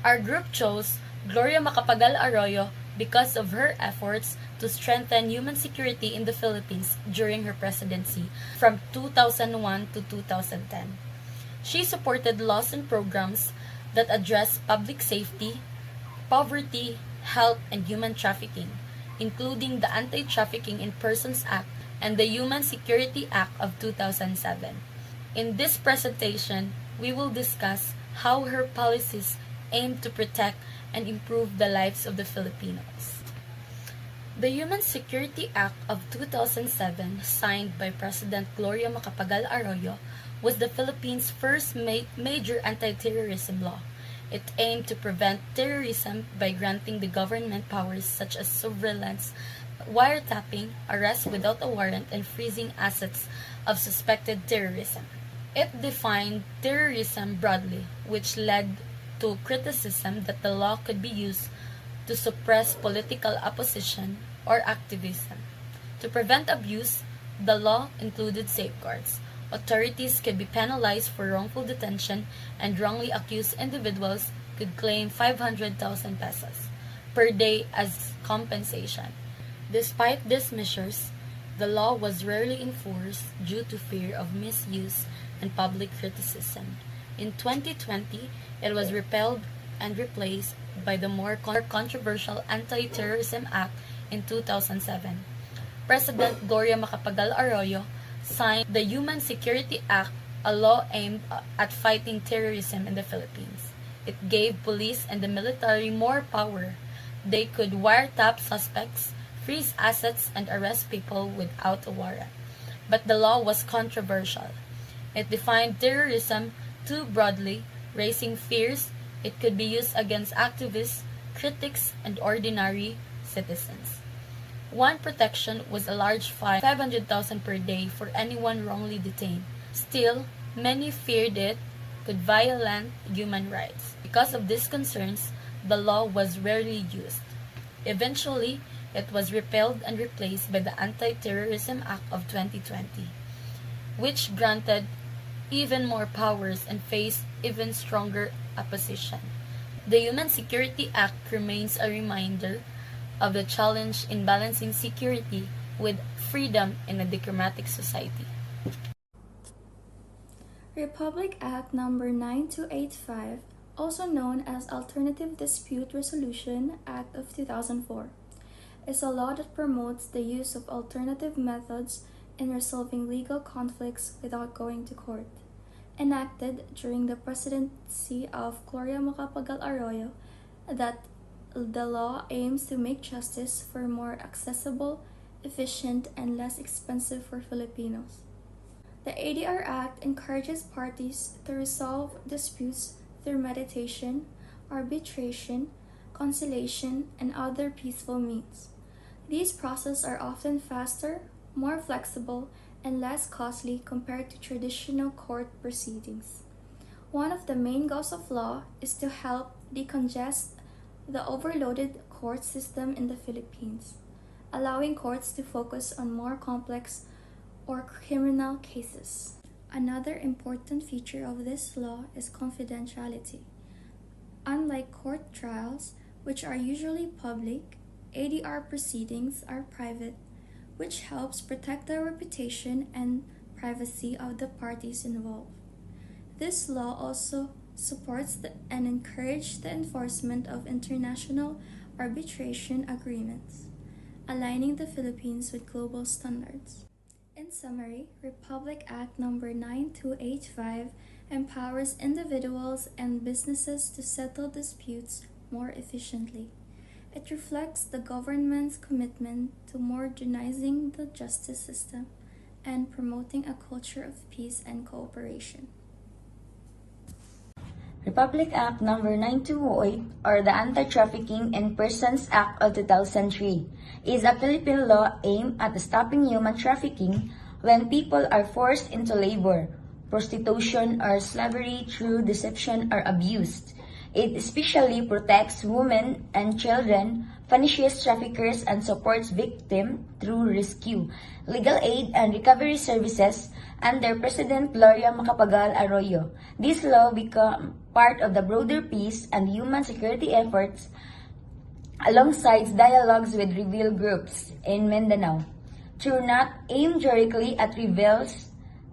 Our group chose Gloria Macapagal Arroyo because of her efforts to strengthen human security in the Philippines during her presidency from 2001 to 2010. She supported laws and programs that address public safety, poverty, health, and human trafficking, including the Anti-Trafficking in Persons Act and the Human Security Act of 2007. In this presentation, we will discuss how her policies aim to protect and improve the lives of the Filipinos. The Human Security Act of 2007, signed by President Gloria Macapagal Arroyo, was the Philippines' first major anti-terrorism law. It aimed to prevent terrorism by granting the government powers such as surveillance, wiretapping, arrest without a warrant, and freezing assets of suspected terrorism. It defined terrorism broadly, which led to criticism that the law could be used to suppress political opposition or activism. To prevent abuse, the law included safeguards. Authorities could be penalized for wrongful detention, and wrongly accused individuals could claim 500,000 pesos per day as compensation. Despite these measures, the law was rarely enforced due to fear of misuse and public criticism. In 2020, it was repealed and replaced by the more controversial Anti-Terrorism Act in 2007. President Gloria Macapagal Arroyo signed the Human Security Act, a law aimed at fighting terrorism in the Philippines. It gave police and the military more power. They could wiretap suspects, freeze assets, and arrest people without a warrant. But the law was controversial. It defined terrorism too broadly, raising fears it could be used against activists, critics, and ordinary citizens. One protection was a large fine, 500,000 per day for anyone wrongly detained. Still, many feared it could violate human rights. Because of these concerns, the law was rarely used. Eventually, it was repealed and replaced by the Anti-Terrorism Act of 2020, which granted even more powers and faced even stronger opposition. The Human Security Act remains a reminder of the challenge in balancing security with freedom in a democratic society. Republic Act No. 9285, also known as Alternative Dispute Resolution Act of 2004, is a law that promotes the use of alternative methods in resolving legal conflicts without going to court. Enacted during the presidency of Gloria Macapagal Arroyo, that the law aims to make justice for more accessible, efficient, and less expensive for Filipinos. The ADR Act encourages parties to resolve disputes through mediation, arbitration, conciliation, and other peaceful means. These processes are often faster, more flexible, and less costly compared to traditional court proceedings. One of the main goals of law is to help decongest the overloaded court system in the Philippines, allowing courts to focus on more complex or criminal cases. Another important feature of this law is confidentiality. Unlike court trials, which are usually public, ADR proceedings are private, which helps protect the reputation and privacy of the parties involved. This law also supports and encourages the enforcement of international arbitration agreements, aligning the Philippines with global standards. In summary, Republic Act No. 9285 empowers individuals and businesses to settle disputes more efficiently. It reflects the government's commitment to modernizing the justice system and promoting a culture of peace and cooperation. Republic Act No. 9208, or the Anti-Trafficking in Persons Act of 2003, is a Philippine law aimed at stopping human trafficking when people are forced into labor, prostitution, or slavery through deception or abuse. It especially protects women and children, punishes traffickers, and supports victims through rescue, legal aid, and recovery services under President Gloria Macapagal Arroyo. This law became part of the broader peace and human security efforts alongside dialogues with rebel groups in Mindanao. Through not aimed directly at rebels,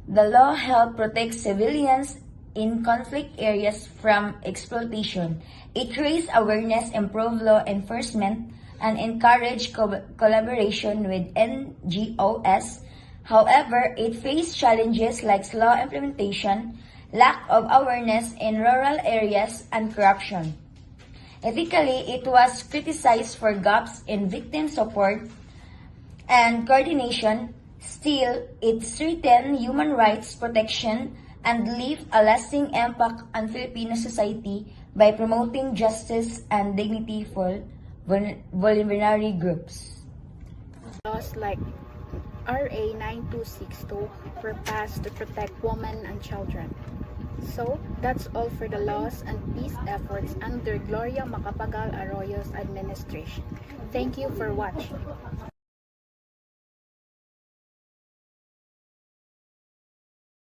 the law helped protect civilians in conflict areas from exploitation. It raised awareness, improved law enforcement, and encouraged collaboration with NGOs. However, it faced challenges like slow implementation, lack of awareness in rural areas, and corruption. Ethically, it was criticized for gaps in victim support and coordination. Still, it strengthened human rights protection and left a lasting impact on Filipino society by promoting justice and dignity for vulnerable groups. Laws like RA 9262 were passed to protect women and children. So, that's all for the laws and peace efforts under Gloria Macapagal Arroyo's administration. Thank you for watching.